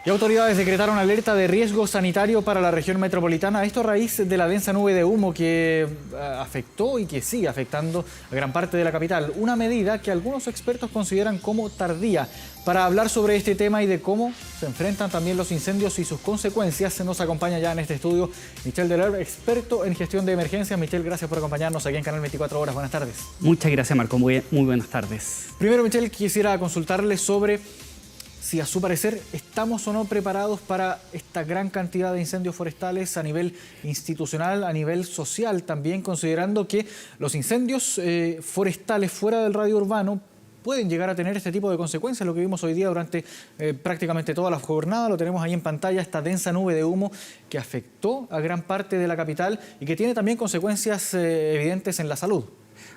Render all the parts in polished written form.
Y autoridades decretaron alerta de riesgo sanitario para la región metropolitana. Esto a raíz de la densa nube de humo que afectó y que sigue afectando a gran parte de la capital. Una medida que algunos expertos consideran como tardía. Para hablar sobre este tema y de cómo se enfrentan también los incendios y sus consecuencias, se nos acompaña ya en este estudio Michel Deleur, experto en gestión de emergencias. Michel, gracias por acompañarnos aquí en Canal 24 Horas. Buenas tardes. Muchas gracias, Marco. Muy buenas tardes. Primero, Michel, quisiera consultarle sobre si a su parecer estamos o no preparados para esta gran cantidad de incendios forestales a nivel institucional, a nivel social también, considerando que los incendios forestales fuera del radio urbano pueden llegar a tener este tipo de consecuencias. Lo que vimos hoy día durante prácticamente toda la jornada, lo tenemos ahí en pantalla, esta densa nube de humo que afectó a gran parte de la capital y que tiene también consecuencias evidentes en la salud.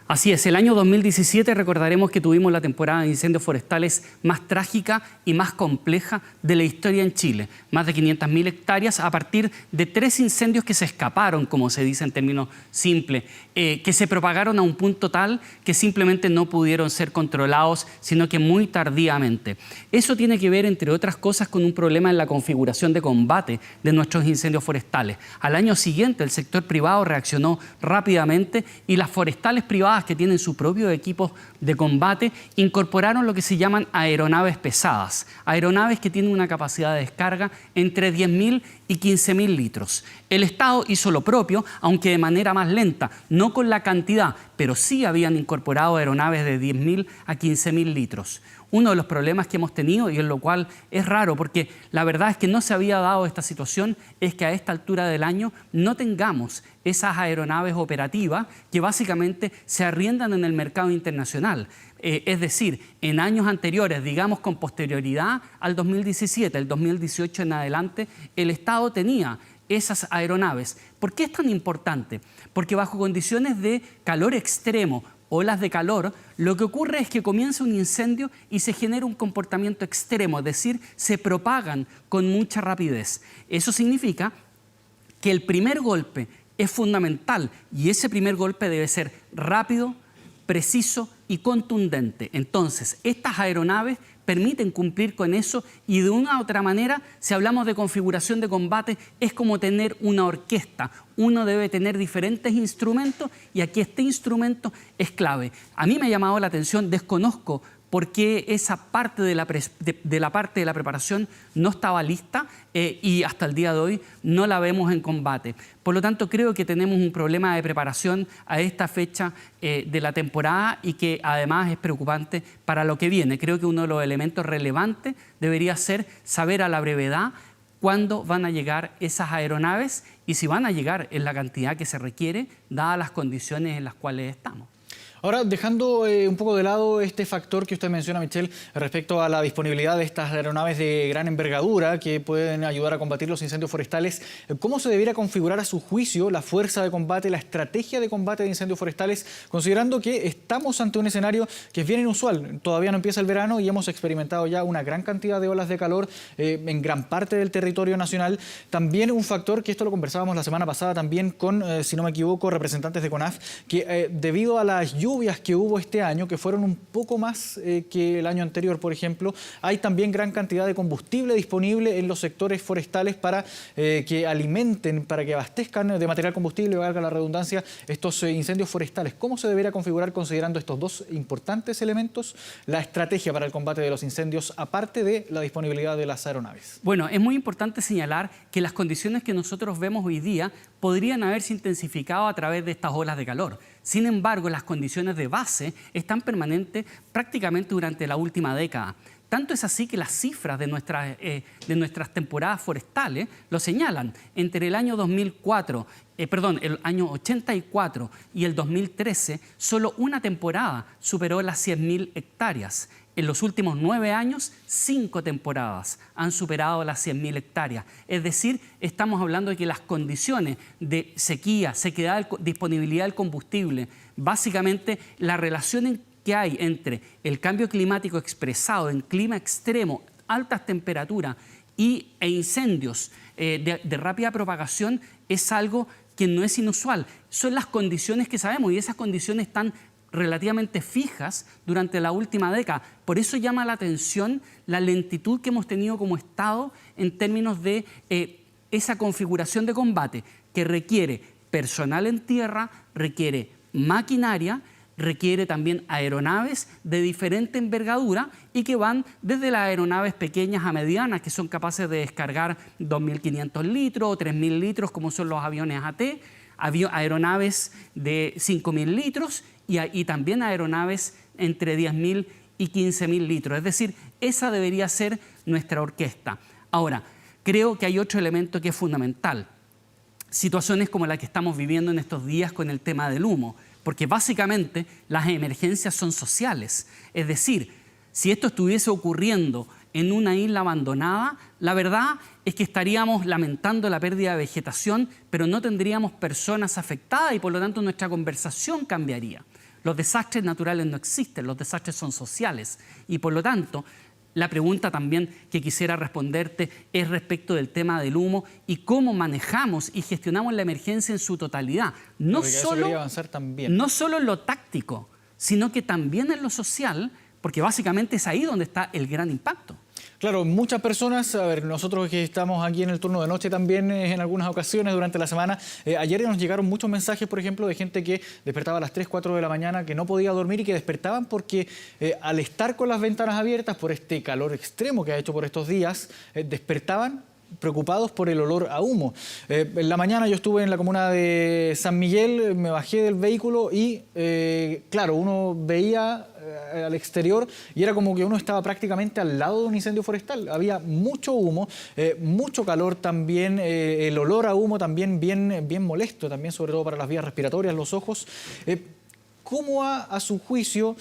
Así es, el año 2017 recordaremos que tuvimos la temporada de incendios forestales más trágica y más compleja de la historia en Chile. Más de 500.000 hectáreas a partir de 3 incendios que se escaparon, como se dice en términos simples, que se propagaron a un punto tal que simplemente no pudieron ser controlados, sino que muy tardíamente. Eso tiene que ver, entre otras cosas, con un problema en la configuración de combate de nuestros incendios forestales. Al año siguiente, el sector privado reaccionó rápidamente y las forestales privadas que tienen su propio equipo de combate incorporaron lo que se llaman aeronaves pesadas, aeronaves que tienen una capacidad de descarga entre 10.000 y 15.000 litros. El Estado hizo lo propio, aunque de manera más lenta, no con la cantidad, pero sí habían incorporado aeronaves de 10.000 a 15.000 litros. Uno de los problemas que hemos tenido, y en lo cual es raro, porque la verdad es que no se había dado esta situación, es que a esta altura del año no tengamos esas aeronaves operativas que básicamente se arriendan en el mercado internacional. Es decir, en años anteriores, digamos con posterioridad al 2017, el 2018 en adelante, el Estado tenía esas aeronaves. ¿Por qué es tan importante? Porque bajo condiciones de calor extremo, olas de calor, lo que ocurre es que comienza un incendio y se genera un comportamiento extremo, es decir, se propagan con mucha rapidez. Eso significa que el primer golpe es fundamental y ese primer golpe debe ser rápido, preciso y contundente. Entonces, estas aeronaves permiten cumplir con eso y de una u otra manera, si hablamos de configuración de combate, es como tener una orquesta. Uno debe tener diferentes instrumentos y aquí este instrumento es clave. A mí me ha llamado la atención, desconozco por qué esa parte de la preparación no estaba lista y hasta el día de hoy no la vemos en combate. Por lo tanto, creo que tenemos un problema de preparación a esta fecha de la temporada y que además es preocupante para lo que viene. Creo que uno de los elementos relevantes debería ser saber a la brevedad cuándo van a llegar esas aeronaves y si van a llegar en la cantidad que se requiere, dadas las condiciones en las cuales estamos. Ahora, dejando un poco de lado este factor que usted menciona, Michel, respecto a la disponibilidad de estas aeronaves de gran envergadura que pueden ayudar a combatir los incendios forestales, ¿cómo se debiera configurar a su juicio la fuerza de combate, la estrategia de combate de incendios forestales, considerando que estamos ante un escenario que es bien inusual? Todavía no empieza el verano y hemos experimentado ya una gran cantidad de olas de calor en gran parte del territorio nacional. También un factor, que esto lo conversábamos la semana pasada también con, si no me equivoco, representantes de CONAF, que debido a las lluvias que hubo este año, que fueron un poco más que el año anterior, por ejemplo, hay también gran cantidad de combustible disponible en los sectores forestales para que alimenten, para que abastezcan de material combustible, valga la redundancia, estos incendios forestales. ¿Cómo se debería configurar, considerando estos dos importantes elementos, la estrategia para el combate de los incendios, aparte de la disponibilidad de las aeronaves? Bueno, es muy importante señalar que las condiciones que nosotros vemos hoy día podrían haberse intensificado a través de estas olas de calor. Sin embargo, las condiciones de base están permanentes prácticamente durante la última década. Tanto es así que las cifras de nuestras temporadas forestales lo señalan. Entre el año el año 84 y el 2013, solo una temporada superó las 100.000 hectáreas. En los últimos 9 años, 5 temporadas han superado las 100.000 hectáreas. Es decir, estamos hablando de que las condiciones de sequía, sequedad, disponibilidad del combustible, básicamente la relación que hay entre el cambio climático expresado en clima extremo, altas temperaturas e incendios de rápida propagación es algo que no es inusual. Son las condiciones que sabemos y esas condiciones están relativamente fijas durante la última década. Por eso llama la atención la lentitud que hemos tenido como Estado en términos de esa configuración de combate que requiere personal en tierra, requiere maquinaria, requiere también aeronaves de diferente envergadura y que van desde las aeronaves pequeñas a medianas, que son capaces de descargar 2.500 litros o 3.000 litros, como son los aviones AT, aeronaves de 5.000 litros y también aeronaves entre 10.000 y 15.000 litros. Es decir, esa debería ser nuestra orquesta. Ahora, creo que hay otro elemento que es fundamental. Situaciones como la que estamos viviendo en estos días con el tema del humo, porque básicamente las emergencias son sociales. Es decir, si esto estuviese ocurriendo en una isla abandonada, la verdad es que estaríamos lamentando la pérdida de vegetación, pero no tendríamos personas afectadas y por lo tanto nuestra conversación cambiaría. Los desastres naturales no existen, los desastres son sociales y por lo tanto la pregunta también que quisiera responderte es respecto del tema del humo y cómo manejamos y gestionamos la emergencia en su totalidad. No solo en lo táctico, sino que también en lo social, porque básicamente es ahí donde está el gran impacto. Claro, muchas personas, a ver, nosotros que estamos aquí en el turno de noche también en algunas ocasiones durante la semana, ayer nos llegaron muchos mensajes, por ejemplo, de gente que despertaba a las 3, 4 de la mañana, que no podía dormir y que despertaban porque al estar con las ventanas abiertas por este calor extremo que ha hecho por estos días, despertaban preocupados por el olor a humo. En la mañana yo estuve en la comuna de San Miguel, me bajé del vehículo y, claro, uno veía al exterior y era como que uno estaba prácticamente al lado de un incendio forestal. Había mucho humo, mucho calor también, el olor a humo también bien molesto, también sobre todo para las vías respiratorias, los ojos. ¿Cómo a su juicio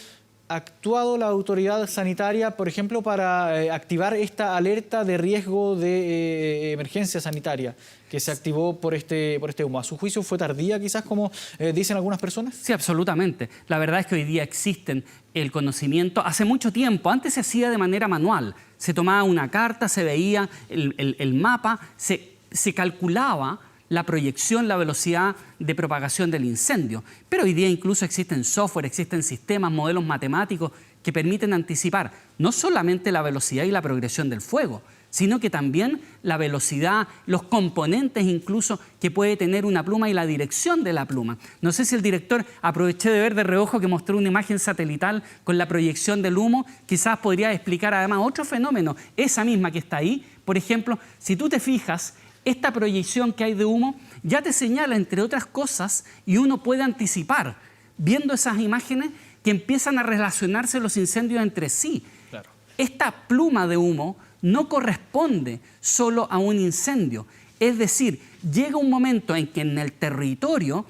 actuado la autoridad sanitaria, por ejemplo, para activar esta alerta de riesgo de emergencia sanitaria que se activó por este humo? ¿A su juicio fue tardía quizás, como dicen algunas personas? Sí, absolutamente. La verdad es que hoy día existen el conocimiento. Hace mucho tiempo, antes se hacía de manera manual. Se tomaba una carta, se veía el mapa, se calculaba la proyección, la velocidad de propagación del incendio. Pero hoy día incluso existen software, existen sistemas, modelos matemáticos que permiten anticipar no solamente la velocidad y la progresión del fuego, sino que también la velocidad, los componentes incluso que puede tener una pluma y la dirección de la pluma. No sé si el director, aproveché de ver de reojo que mostró una imagen satelital con la proyección del humo, quizás podría explicar además otro fenómeno, esa misma que está ahí. Por ejemplo, si tú te fijas, esta proyección que hay de humo ya te señala, entre otras cosas, y uno puede anticipar, viendo esas imágenes, que empiezan a relacionarse los incendios entre sí. Claro. Esta pluma de humo no corresponde solo a un incendio. Es decir, llega un momento en que en el territorio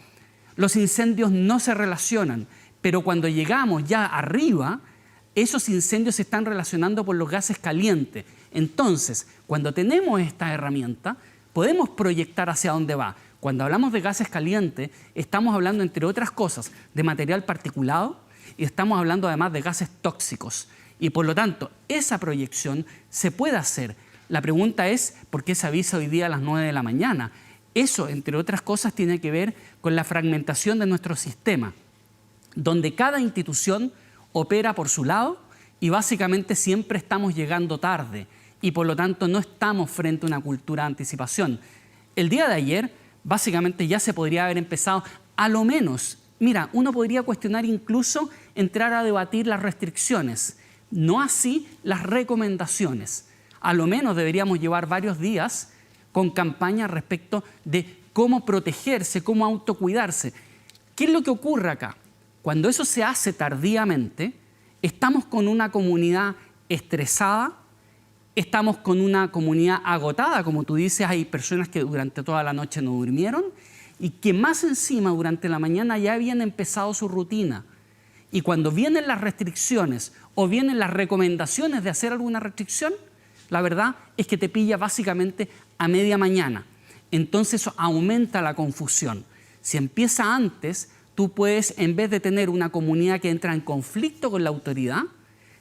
los incendios no se relacionan, pero cuando llegamos ya arriba, esos incendios se están relacionando por los gases calientes. Entonces, cuando tenemos esta herramienta, podemos proyectar hacia dónde va. Cuando hablamos de gases calientes, estamos hablando, entre otras cosas, de material particulado y estamos hablando además de gases tóxicos. Y por lo tanto, esa proyección se puede hacer. La pregunta es, ¿por qué se avisa hoy día a las 9 de la mañana? Eso, entre otras cosas, tiene que ver con la fragmentación de nuestro sistema, donde cada institución opera por su lado y básicamente siempre estamos llegando tarde. Y por lo tanto no estamos frente a una cultura de anticipación. El día de ayer, básicamente ya se podría haber empezado, a lo menos, mira, uno podría cuestionar incluso entrar a debatir las restricciones, no así las recomendaciones. A lo menos deberíamos llevar varios días con campañas respecto de cómo protegerse, cómo autocuidarse. ¿Qué es lo que ocurre acá? Cuando eso se hace tardíamente, estamos con una comunidad estresada, estamos con una comunidad agotada, como tú dices, hay personas que durante toda la noche no durmieron y que más encima durante la mañana ya habían empezado su rutina. Y cuando vienen las restricciones o vienen las recomendaciones de hacer alguna restricción, la verdad es que te pilla básicamente a media mañana. Entonces eso aumenta la confusión. Si empieza antes, tú puedes, en vez de tener una comunidad que entra en conflicto con la autoridad,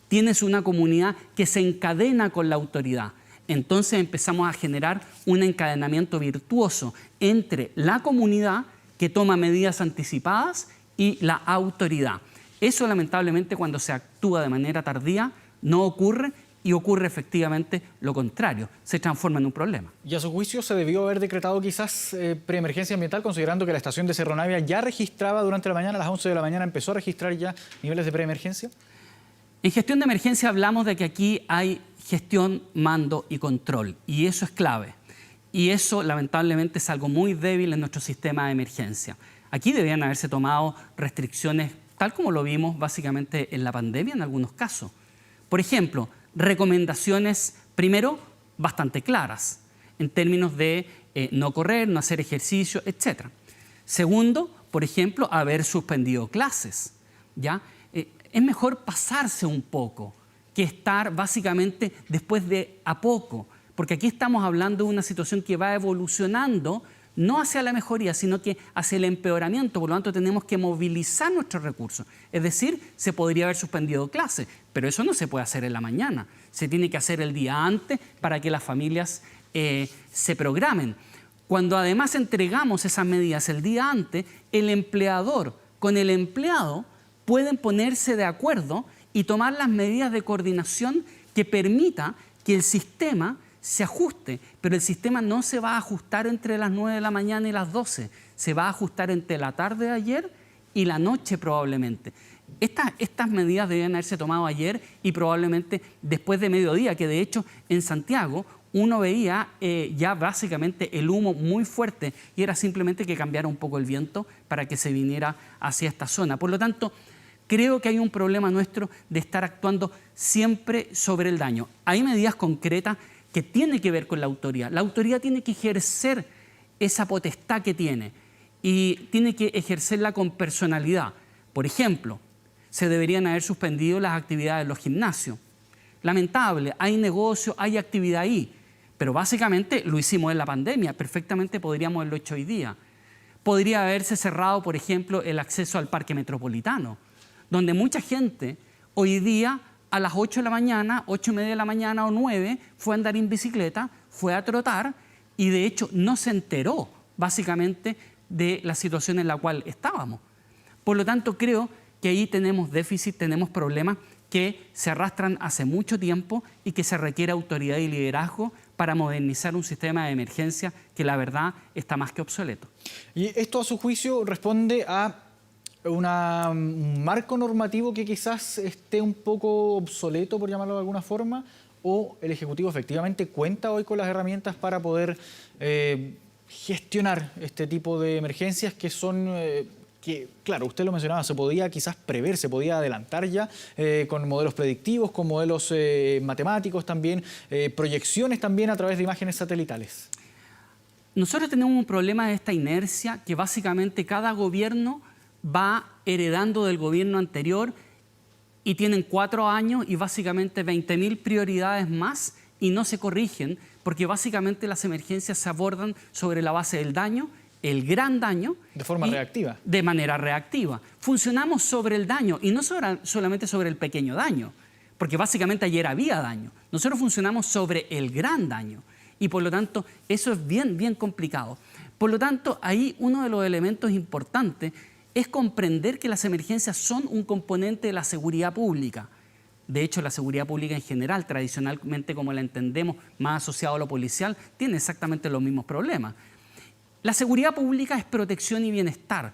tienes una comunidad que se encadena con la autoridad. Entonces empezamos a generar un encadenamiento virtuoso entre la comunidad que toma medidas anticipadas y la autoridad. Eso lamentablemente cuando se actúa de manera tardía no ocurre y ocurre efectivamente lo contrario, se transforma en un problema. ¿Y a su juicio se debió haber decretado quizás preemergencia ambiental, considerando que la estación de Cerro Navia ya registraba durante la mañana, a las 11 de la mañana, empezó a registrar ya niveles de preemergencia? En gestión de emergencia hablamos de que aquí hay gestión, mando y control, y eso es clave. Y eso lamentablemente es algo muy débil en nuestro sistema de emergencia. Aquí debían haberse tomado restricciones tal como lo vimos básicamente en la pandemia en algunos casos. Por ejemplo, recomendaciones, primero, bastante claras, en términos de no correr, no hacer ejercicio, etc. Segundo, por ejemplo, haber suspendido clases, ¿ya? Es mejor pasarse un poco que estar básicamente después de a poco, porque aquí estamos hablando de una situación que va evolucionando, no hacia la mejoría, sino que hacia el empeoramiento. Por lo tanto, tenemos que movilizar nuestros recursos. Es decir, se podría haber suspendido clases, pero eso no se puede hacer en la mañana. Se tiene que hacer el día antes para que las familias se programen. Cuando además entregamos esas medidas el día antes, el empleador con el empleado pueden ponerse de acuerdo y tomar las medidas de coordinación que permita que el sistema se ajuste, pero el sistema no se va a ajustar entre las 9 de la mañana y las 12, se va a ajustar entre la tarde de ayer y la noche probablemente. Estas medidas debían haberse tomado ayer y probablemente después de mediodía, que de hecho en Santiago uno veía ya básicamente el humo muy fuerte y era simplemente que cambiara un poco el viento para que se viniera hacia esta zona. Por lo tanto, creo que hay un problema nuestro de estar actuando siempre sobre el daño. Hay medidas concretas que tiene que ver con la autoridad. La autoridad tiene que ejercer esa potestad que tiene y tiene que ejercerla con personalidad. Por ejemplo, se deberían haber suspendido las actividades en los gimnasios. Lamentable, hay negocio, hay actividad ahí, pero básicamente lo hicimos en la pandemia, perfectamente podríamos haberlo hecho hoy día. Podría haberse cerrado, por ejemplo, el acceso al parque metropolitano, donde mucha gente hoy día a las 8 de la mañana, 8:30 de la mañana o 9, fue a andar en bicicleta, fue a trotar y de hecho no se enteró básicamente de la situación en la cual estábamos. Por lo tanto, creo que ahí tenemos déficit, tenemos problemas que se arrastran hace mucho tiempo y que se requiere autoridad y liderazgo para modernizar un sistema de emergencia que la verdad está más que obsoleto. ¿Y esto a su juicio responde a un marco normativo que quizás esté un poco obsoleto, por llamarlo de alguna forma, o el Ejecutivo efectivamente cuenta hoy con las herramientas para poder gestionar este tipo de emergencias que son, que claro, usted lo mencionaba, se podía quizás prever, se podía adelantar ya con modelos predictivos, con modelos matemáticos también, proyecciones también a través de imágenes satelitales? Nosotros tenemos un problema de esta inercia que básicamente cada gobierno va heredando del gobierno anterior y tienen 4 años y básicamente 20.000 prioridades más y no se corrigen porque básicamente las emergencias se abordan sobre la base del daño, el gran daño. De forma reactiva. De manera reactiva. Funcionamos sobre el daño y no solamente sobre el pequeño daño, porque básicamente ayer había daño. Nosotros funcionamos sobre el gran daño y por lo tanto eso es bien complicado. Por lo tanto, ahí uno de los elementos importantes es comprender que las emergencias son un componente de la seguridad pública. De hecho, la seguridad pública en general, tradicionalmente como la entendemos, más asociado a lo policial, tiene exactamente los mismos problemas. La seguridad pública es protección y bienestar.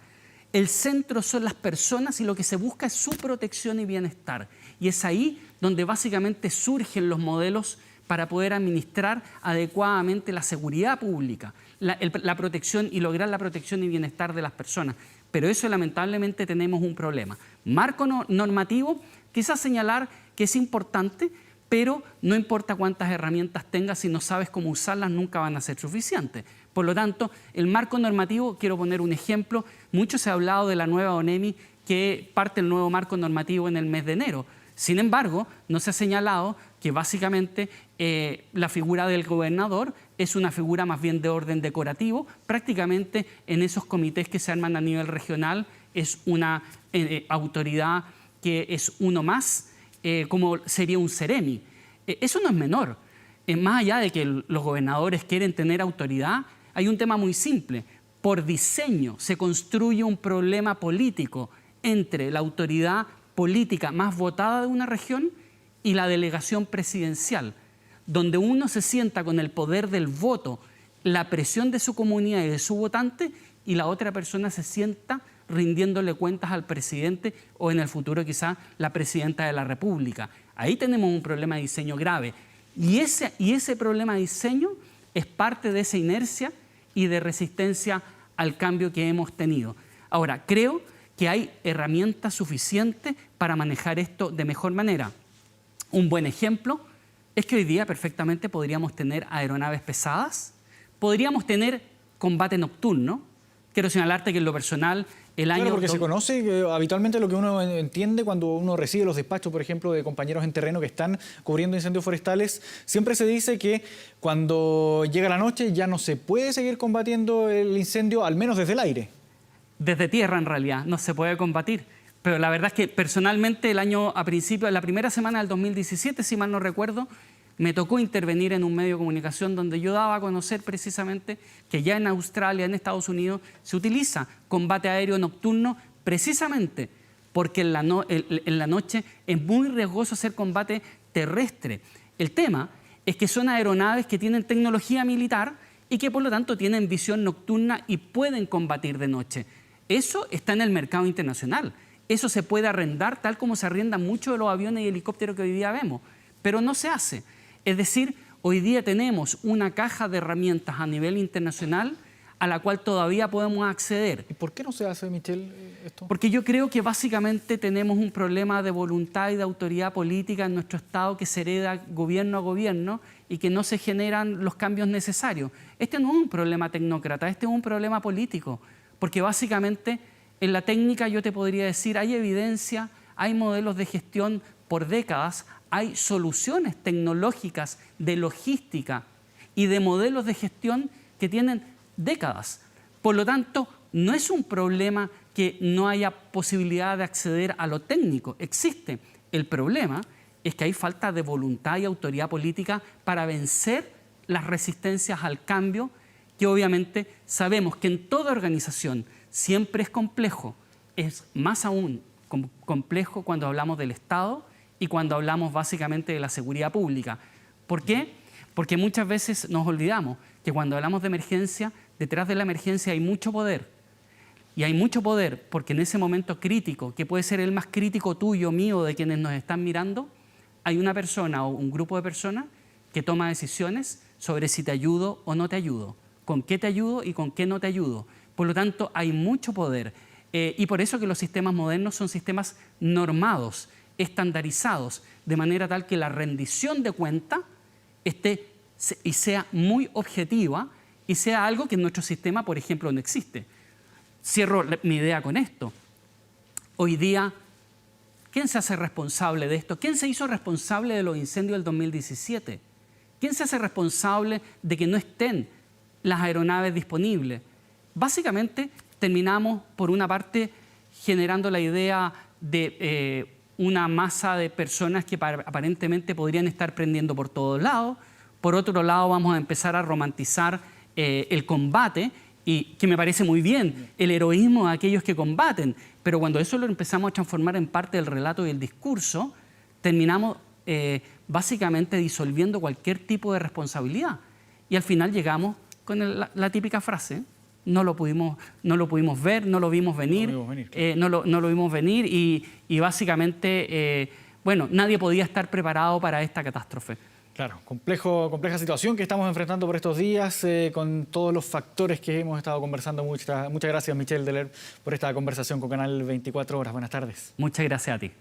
El centro son las personas y lo que se busca es su protección y bienestar. Y es ahí donde básicamente surgen los modelos para poder administrar adecuadamente la seguridad pública, la protección y lograr la protección y bienestar de las personas. Pero eso lamentablemente tenemos un problema. Marco normativo, quizás señalar que es importante, pero no importa cuántas herramientas tengas, si no sabes cómo usarlas, nunca van a ser suficientes. Por lo tanto, el marco normativo, quiero poner un ejemplo, mucho se ha hablado de la nueva ONEMI que parte el nuevo marco normativo en el mes de enero. Sin embargo, no se ha señalado que básicamente la figura del gobernador es una figura más bien de orden decorativo. Prácticamente en esos comités que se arman a nivel regional es una autoridad que es uno más, como sería un Ceremi. Eso no es menor. Más allá de que los gobernadores quieren tener autoridad, hay un tema muy simple. Por diseño se construye un problema político entre la autoridad política más votada de una región y la delegación presidencial, donde uno se sienta con el poder del voto, la presión de su comunidad y de su votante, y la otra persona se sienta rindiéndole cuentas al presidente o en el futuro quizá la presidenta de la República. Ahí tenemos un problema de diseño grave. Y ese problema de diseño es parte de esa inercia y de resistencia al cambio que hemos tenido. Ahora, creo que hay herramientas suficientes para manejar esto de mejor manera. Un buen ejemplo es que hoy día perfectamente podríamos tener aeronaves pesadas, podríamos tener combate nocturno. Quiero señalarte que en lo personal el año... Claro, porque se conoce que habitualmente lo que uno entiende cuando uno recibe los despachos, por ejemplo, de compañeros en terreno que están cubriendo incendios forestales, siempre se dice que cuando llega la noche ya no se puede seguir combatiendo el incendio, al menos desde el aire. Desde tierra, en realidad, no se puede combatir. Pero la verdad es que personalmente el año a principio, en la primera semana del 2017, si mal no recuerdo, me tocó intervenir en un medio de comunicación donde yo daba a conocer precisamente que ya en Australia, en Estados Unidos, se utiliza combate aéreo nocturno precisamente porque en la noche es muy riesgoso hacer combate terrestre. El tema es que son aeronaves que tienen tecnología militar y que por lo tanto tienen visión nocturna y pueden combatir de noche. Eso está en el mercado internacional. Eso se puede arrendar tal como se arrendan muchos de los aviones y helicópteros que hoy día vemos, pero no se hace. Es decir, hoy día tenemos una caja de herramientas a nivel internacional a la cual todavía podemos acceder. ¿Y por qué no se hace, Michel, esto? Porque yo creo que básicamente tenemos un problema de voluntad y de autoridad política en nuestro Estado que se hereda gobierno a gobierno y que no se generan los cambios necesarios. Este no es un problema tecnócrata, este es un problema político. Porque básicamente en la técnica yo te podría decir, hay evidencia, hay modelos de gestión por décadas, hay soluciones tecnológicas de logística y de modelos de gestión que tienen décadas. Por lo tanto, no es un problema que no haya posibilidad de acceder a lo técnico, existe. El problema es que hay falta de voluntad y autoridad política para vencer las resistencias al cambio, que obviamente sabemos que en toda organización siempre es complejo, es más aún complejo cuando hablamos del Estado y cuando hablamos básicamente de la seguridad pública. ¿Por qué? Porque muchas veces nos olvidamos que cuando hablamos de emergencia, detrás de la emergencia hay mucho poder. Y hay mucho poder porque en ese momento crítico, que puede ser el más crítico tuyo, mío, de quienes nos están mirando, hay una persona o un grupo de personas que toma decisiones sobre si te ayudo o no te ayudo, con qué te ayudo y con qué no te ayudo. Por lo tanto, hay mucho poder. Y por eso que los sistemas modernos son sistemas normados, estandarizados, de manera tal que la rendición de cuenta esté y sea muy objetiva y sea algo que en nuestro sistema, por ejemplo, no existe. Cierro mi idea con esto. Hoy día, ¿quién se hace responsable de esto? ¿Quién se hizo responsable de los incendios del 2017? ¿Quién se hace responsable de que no estén las aeronaves disponibles? Básicamente, terminamos, por una parte, generando la idea de una masa de personas que aparentemente podrían estar prendiendo por todos lados. Por otro lado, vamos a empezar a romantizar el combate, y que me parece muy bien, el heroísmo de aquellos que combaten. Pero cuando eso lo empezamos a transformar en parte del relato y el discurso, terminamos básicamente disolviendo cualquier tipo de responsabilidad. Y al final llegamos con la típica frase: no lo pudimos ver, no lo vimos venir, no lo vimos venir y básicamente, bueno, nadie podía estar preparado para esta catástrofe. Claro, compleja situación que estamos enfrentando por estos días con todos los factores que hemos estado conversando. Muchas gracias, Michel Deler, por esta conversación con Canal 24 Horas. Buenas tardes. Muchas gracias a ti.